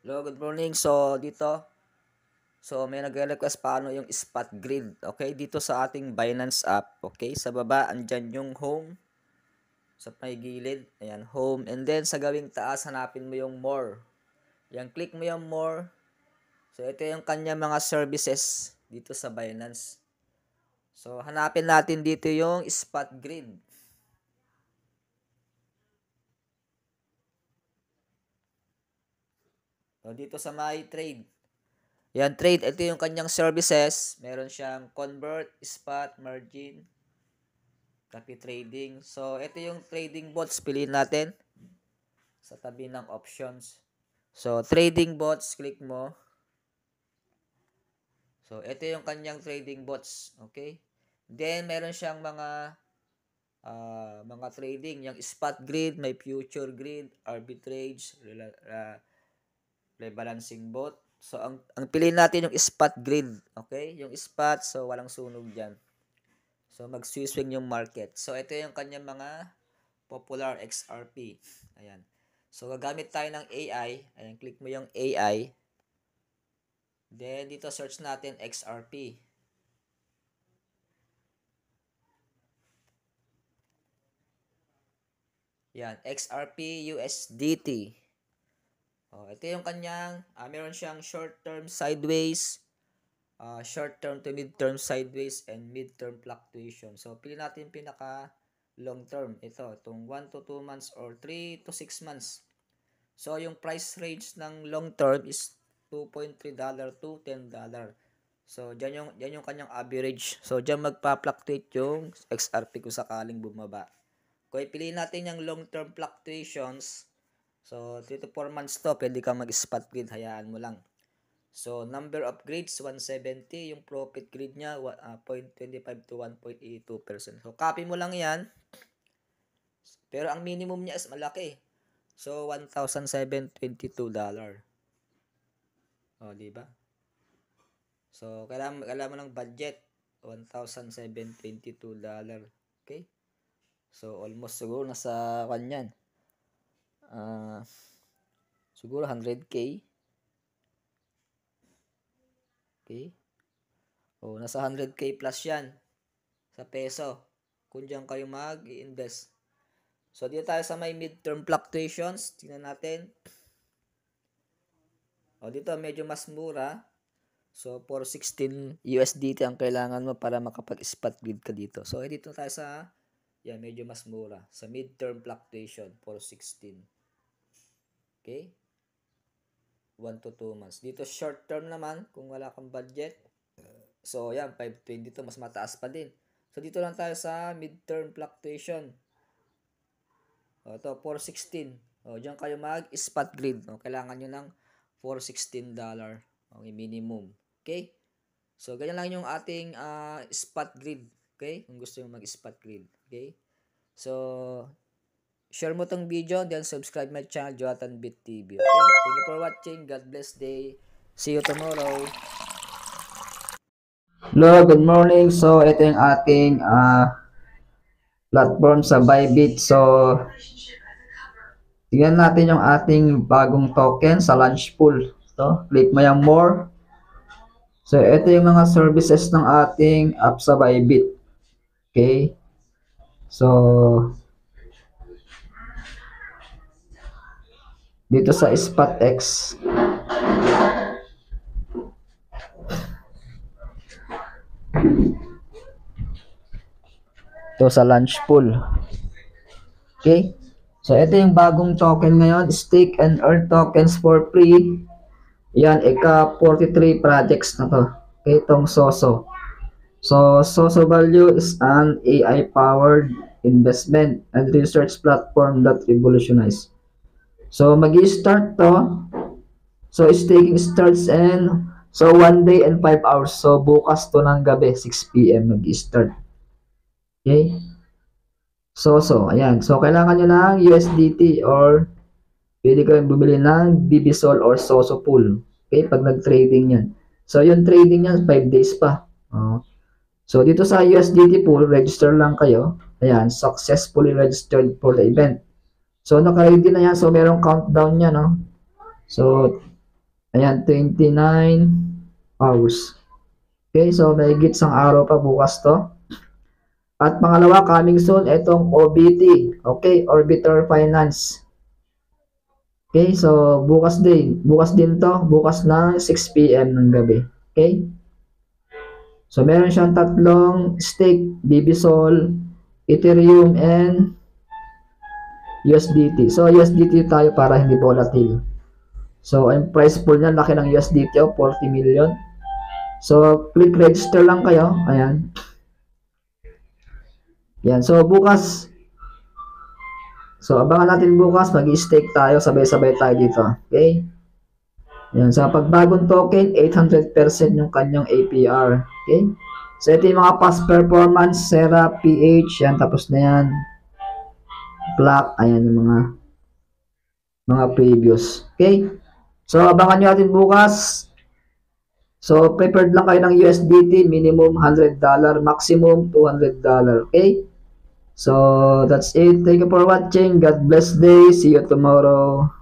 Hello, good morning. So may nagre-request paano yung spot grid. Okay, dito sa ating Binance app. Okay, sa baba, andyan yung home. Sa may gilid, ayan, home. And then, sa gawing taas, hanapin mo yung more. Yan, click mo yung more. So, ito yung kanya mga services dito sa Binance. So, hanapin natin dito yung spot grid. So, dito sa my trade. Yan, trade. Ito yung kanyang services. Meron siyang convert, spot, margin, copy trading. So, ito yung trading bots. Piliin natin sa tabi ng options. So, trading bots, click mo. So, ito yung kanyang trading bots. Okay? Then, meron siyang mga trading. Yung spot grid, may future grid, arbitrage, rebalancing bot. So, ang piliin natin yung spot grid. Okay? Yung spot, so walang sunog dyan. So, mag-swing yung market. So, ito yung kanyang mga popular XRP. Ayan. So, gagamit tayo ng AI. Ayan, click mo yung AI. Then, dito search natin XRP. Yan, XRP USDT. Oh, ito yung kanyang, meron siyang short-term sideways, short-term to mid-term sideways, and mid-term fluctuation. So, pili natin pinaka long-term. Itong 1 to 2 months or 3 to 6 months. So, yung price range ng long-term is $2.3 to $10. So, dyan yung kanyang average. So, dyan magpa-fluctuate yung XRP kung sakaling bumaba. Kung ipiliin natin yung long-term fluctuations, so 3 to 4 months to, pwede kang mag-spot grid, hayaan mo lang. So, number of grades, 170. Yung profit grade niya, 0.25 to 1.82%. So, copy mo lang yan. Pero ang minimum niya is malaki. So, $1,722. O, di ba? So, kailangan mo ng budget. $1,722. Okay? So, almost siguro nasa kanyan. Siguro 100K. Okay? O, nasa 100K plus yan sa peso. Kung dyan kayo mag-i-invest. So, dito tayo sa may midterm fluctuations. Tingnan natin. O, dito medyo mas mura. So, 416 USDT ang kailangan mo para makapag-spot grid ka dito. So, dito tayo sa, yan, medyo mas mura. Sa midterm fluctuation, 416. Okay? 1 to 2 months. Dito, short term naman, kung wala kang budget. So, yan, 520 to, mas mataas pa din. So, dito lang tayo sa midterm fluctuation. O, ito, 416. O, dyan kayo mag-spot grid. O, kailangan nyo ng $416. Okay, minimum. Okay? So, ganyan lang yung ating spot grid. Okay? Kung gusto nyo mag-spot grid. Okay? So, share mo tong video, then subscribe my channel, Jonathan Bit TV. Okay? Thank you for watching. God bless day. See you tomorrow. Hello, good morning. So, ito yung ating platform sa Bybit. So, tingnan natin yung ating bagong token sa launch pool. So, click mo yung more. So, ito yung mga services ng ating app sa Bybit. Okay? So, dito sa SpotX. Ito sa launch pool. Okay? So, ito yung bagong token ngayon. Stake and earn tokens for free. Yan, ika-43 projects na to. Okay, itong Soso. So, Soso Value is an AI-powered investment and research platform that revolutionize. So, mag-i-start to. So, staking starts in 1 day and 5 hours. So, bukas to ng gabi, 6 PM mag-i-start. Okay? So, ayan. So, kailangan nyo ng USDT or pwede kayong bumili ng BBSOL or Soso Pool. Okay? Pag nag-trading yan. So, yung trading yan, 5 days pa. So, dito sa USDT pool, register lang kayo. Ayan, successfully registered for the event. So, naka-ready na yan. So, merong countdown yan, no? So, Ayan, 29 hours. Okay, so may isang araw pa bukas to. At pangalawa, coming soon, itong OBT. Okay, Orbiter Finance. Okay, so bukas din. Bukas din to. Bukas na 6 p.m. ng gabi. Okay? So meron siyang tatlong stake, Bibisol, Ethereum, and USDT. So USDT tayo para hindi volatile. So ang price pool niya, laki ng USDT, 40 million. So click register lang kayo. Ayan. Yan. So bukas, so abangan natin bukas, mag-stake tayo, sabay-sabay tayo dito. Okay? Yan. Sa pagbagong token, 800% yung kanyang APR. Okay? So ito yung mga past performance, Sera, PH, yan, tapos na yan. Black, ayan yung mga previous. Okay? So abangan nyo natin bukas. So prepared lang kayo ng USDT, minimum $100, maximum $200. Okay? So that's it. Thank you for watching. God bless day. See you tomorrow.